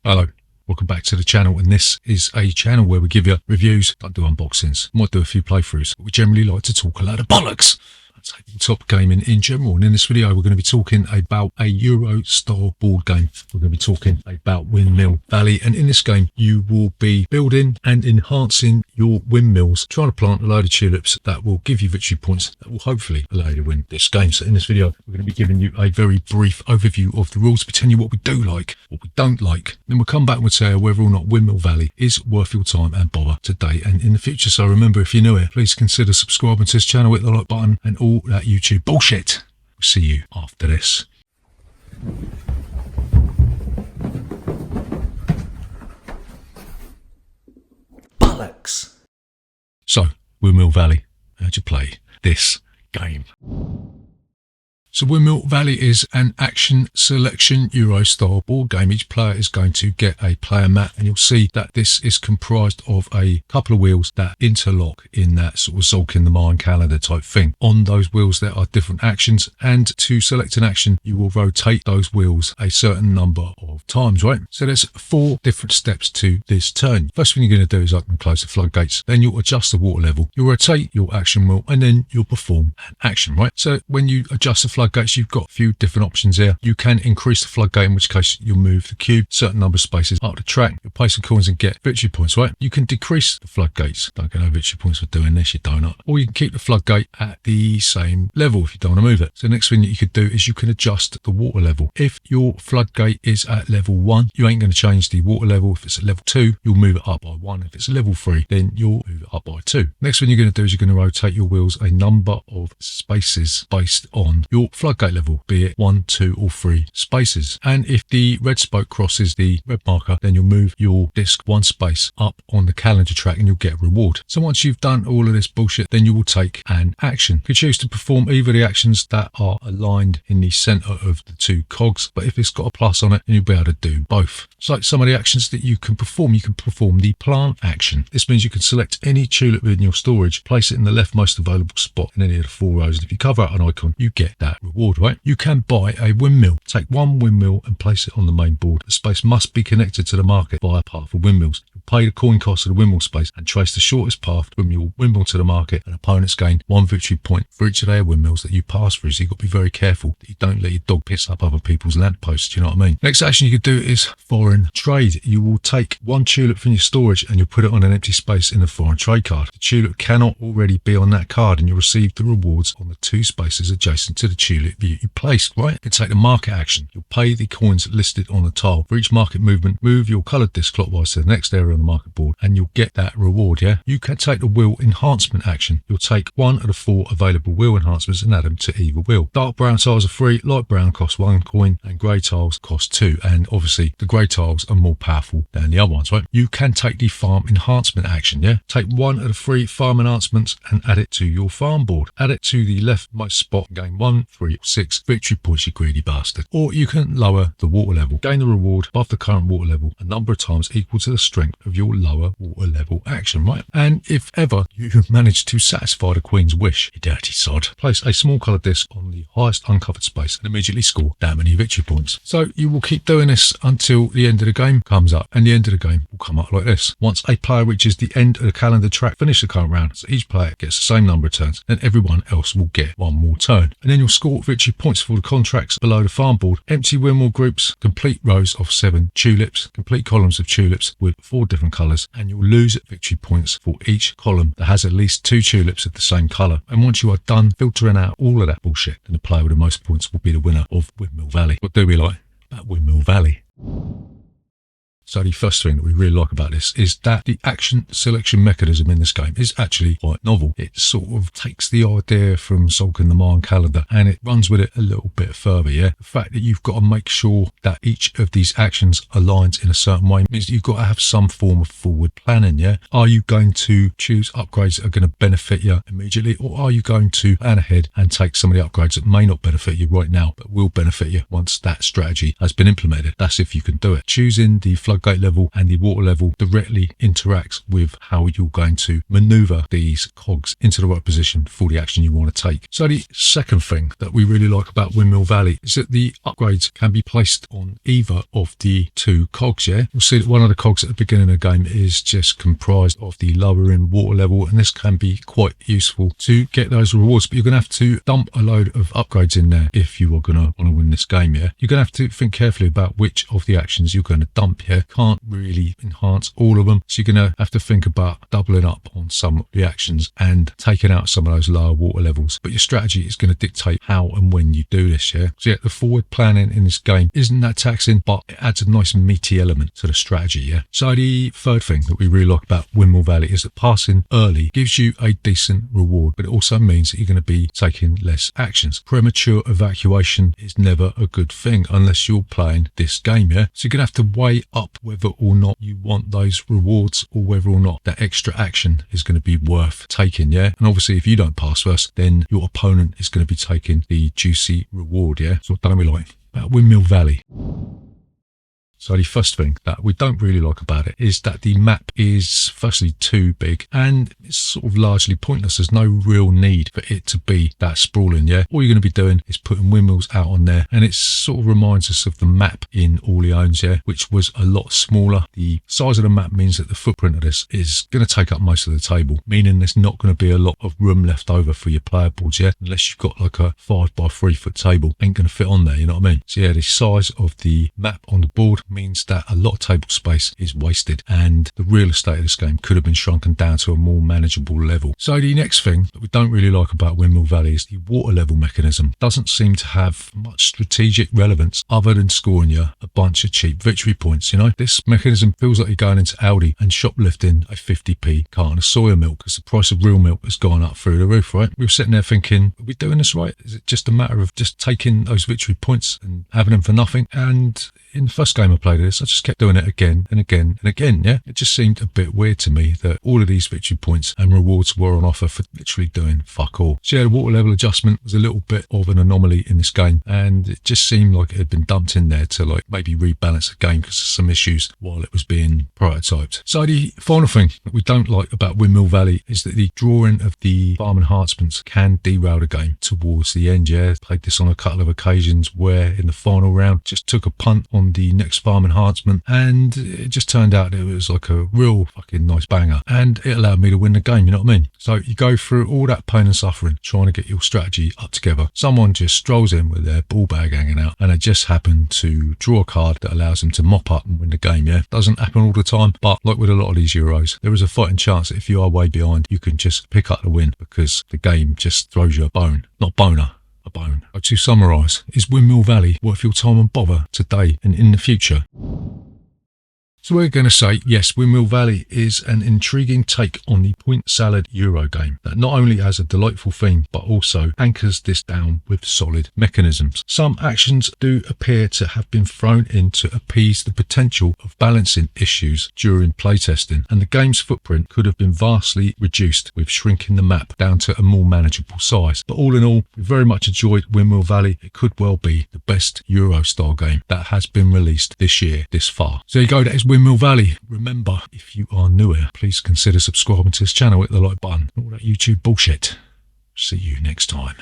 Hello, welcome back to the channel, and this is a channel where we give you reviews, don't do unboxings, might do a few playthroughs, but we generally like to talk a lot of bollocks. Top gaming in general, and in this video we're going to be talking about a Euro style board game. We're going to be talking about Windmill Valley, and in this game you will be building and enhancing your windmills, trying to plant a load of tulips that will give you victory points that will hopefully allow you to win this game. So in this video we're going to be giving you a very brief overview of the rules, telling you what we do like, what we don't like, then we'll come back and we'll tell you whether or not Windmill Valley is worth your time and bother today and in the future. So remember, if you're new here, please consider subscribing to this channel, hit the like button and all that YouTube bullshit. We'll see you after this. Bollocks. So, Windmill Valley, how'd you play this game? So Windmill Valley is an action selection Euro style board game. Each player is going to get a player mat, and you'll see that this is comprised of a couple of wheels that interlock in that sort of Zolk in the Mayan calendar type thing. On those wheels there are different actions, and to select an action you will rotate those wheels a certain number of times, right? So there's 4 different steps to this turn. First thing you're going to do is open and close the floodgates, then you'll adjust the water level, you'll rotate your action wheel, and then you'll perform an action, right? So when you adjust the floodgates, you've got a few different options here. You can increase the floodgate, in which case you'll move the cube certain number of spaces up the track, you'll place some coins and get victory points, right? You can decrease the floodgates, don't get no victory points for doing this, you donut. Or you can keep the floodgate at the same level if you don't want to move it. So the next thing that you could do is you can adjust the water level. If your floodgate is at level 1, you ain't going to change the water level. If it's at level 2, you'll move it up by 1. If it's level 3, then you'll move it up by 2. Next thing you're going to do is you're going to rotate your wheels a number of spaces based on your floodgate level, be it 1, 2 or 3 spaces. And if the red spoke crosses the red marker, then you'll move your disc 1 space up on the calendar track and you'll get a reward. So once you've done all of this bullshit, then you will take an action. You can choose to perform either the actions that are aligned in the center of the 2 cogs, but if it's got a plus on it, then you'll be able to do both. So some of the actions that you can perform the plant action. This means you can select any tulip within your storage, place it in the leftmost available spot in any of the 4 rows, and if you cover out an icon, you get that reward, right? You can buy a windmill. Take 1 windmill and place it on the main board. The space must be connected to the market via a path of windmills. You'll pay the coin cost of the windmill space and trace the shortest path from your windmill to the market, and opponents gain 1 victory point for each of their windmills that you pass through. So you've got to be very careful that you don't let your dog piss up other people's lampposts, you know what I mean? Next action you could do is foreign trade. You will take 1 tulip from your storage and you'll put it on an empty space in the foreign trade card. The tulip cannot already be on that card, and you'll receive the rewards on the 2 spaces adjacent to the tulip you placed, right? You can take the market action. You'll pay the coins listed on the tile. For each market movement, move your coloured disc clockwise to the next area on the market board and you'll get that reward, yeah? You can take the wheel enhancement action. You'll take 1 of the 4 available wheel enhancements and add them to either wheel. Dark brown tiles are free, light brown cost 1 coin, and grey tiles cost 2. And obviously the grey tiles are more powerful than the other ones, right? You can take the farm enhancement action, yeah? Take 1 of the 3 farm enhancements and add it to your farm board. Add it to the leftmost spot, gain 1, 3 or 6 victory points, you greedy bastard. Or you can lower the water level. Gain the reward above the current water level a number of times equal to the strength of your lower water level action, right? And if ever you manage to satisfy the Queen's wish, you dirty sod, place a small coloured disc on the highest uncovered space and immediately score that many victory points. So you will keep doing this until the end of the game comes up, and the end of the game will come up like this. Once a player reaches the end of the calendar track, finish the current round, so each player gets the same number of turns, then everyone else will get 1 more turn. And then you'll score victory points for the contracts below the farm board. Empty windmill groups, complete rows of 7 tulips, complete columns of tulips with 4 different colours, and you'll lose victory points for each column that has at least 2 tulips of the same colour. And once you are done filtering out all of that bullshit, then the player with the most points will be the winner of Windmill Valley. What do we like about Windmill Valley? So the first thing that we really like about this is that the action selection mechanism in this game is actually quite novel. It sort of takes the idea from Zolk in the Mayan calendar and it runs with it a little bit further, yeah? The fact that you've got to make sure that each of these actions aligns in a certain way means that you've got to have some form of forward planning, yeah? Are you going to choose upgrades that are going to benefit you immediately, or are you going to plan ahead and take some of the upgrades that may not benefit you right now but will benefit you once that strategy has been implemented? That's if you can do it. Choosing the flood gate level, and the water level directly interacts with how you're going to maneuver these cogs into the right position for the action you want to take. So the second thing that we really like about Windmill Valley is that the upgrades can be placed on either of the two cogs. Yeah, you'll see that one of the cogs at the beginning of the game is just comprised of the lowering water level, and this can be quite useful to get those rewards, but you're going to have to dump a load of upgrades in there if you are going to want to win this game. Yeah, you're going to have to think carefully about which of the actions you're going to dump here. Can't really enhance all of them, so you're going to have to think about doubling up on some of the actions and taking out some of those lower water levels, but your strategy is going to dictate how and when you do this. Yeah, so yeah, the forward planning in this game isn't that taxing, but it adds a nice meaty element to the strategy. Yeah, so the third thing that we really like about Windmill Valley is that passing early gives you a decent reward, but it also means that you're going to be taking less actions. Premature evacuation is never a good thing unless you're playing this game. Yeah, so you're going to have to weigh up whether or not you want those rewards or whether or not that extra action is going to be worth taking. Yeah, and obviously if you don't pass first, then your opponent is going to be taking the juicy reward. Yeah, so what don't we like about Windmill Valley? So the first thing that we don't really like about it is that the map is firstly too big, and it's sort of largely pointless. There's no real need for it to be that sprawling. Yeah, all you're going to be doing is putting windmills out on there, and it sort of reminds us of the map in Orleans, yeah, which was a lot smaller. The size of the map means that the footprint of this is going to take up most of the table, meaning there's not going to be a lot of room left over for your player boards. Yeah, unless you've got like a 5x3 foot table, ain't going to fit on there, you know what I mean? So yeah, the size of the map on the board means that a lot of table space is wasted, and the real estate of this game could have been shrunken down to a more manageable level. So the next thing that we don't really like about Windmill Valley is the water level mechanism. Doesn't seem to have much strategic relevance other than scoring you a bunch of cheap victory points. You know, this mechanism feels like you're going into Aldi and shoplifting a 50p carton of soya milk because the price of real milk has gone up through the roof, right? We were sitting there thinking, are we doing this right? Is it just a matter of just taking those victory points and having them for nothing? And in the first game I played this, I just kept doing it again and again and again. Yeah, it just seemed a bit weird to me that all of these victory points and rewards were on offer for literally doing fuck all. So yeah, the water level adjustment was a little bit of an anomaly in this game, and it just seemed like it had been dumped in there to like maybe rebalance the game because of some issues while it was being prototyped. So the final thing that we don't like about Windmill Valley is that the drawing of the farm enhancements can derail the game towards the end. Yeah, played this on a couple of occasions where in the final round just took a punt on the next farm enhancement, and it just turned out it was like a real fucking nice banger, and it allowed me to win the game, you know what I mean? So you go through all that pain and suffering trying to get your strategy up together. Someone just strolls in with their ball bag hanging out, and they just happen to draw a card that allows them to mop up and win the game. Yeah, doesn't happen all the time, but like with a lot of these Euros, there is a fighting chance that if you are way behind, you can just pick up the win because the game just throws you a bone. Not boner, a bone. So to summarise, is Windmill Valley worth your time and bother today and in the future? So we're going to say, yes, Windmill Valley is an intriguing take on the point salad Euro game that not only has a delightful theme, but also anchors this down with solid mechanisms. Some actions do appear to have been thrown in to appease the potential of balancing issues during playtesting, and the game's footprint could have been vastly reduced with shrinking the map down to a more manageable size. But all in all, we very much enjoyed Windmill Valley. It could well be the best Euro-style game that has been released this year, this far. So there you go, that is Windmill Valley. Remember, if you are newer, please consider subscribing to this channel, hit the like button, all that YouTube bullshit. See you next time.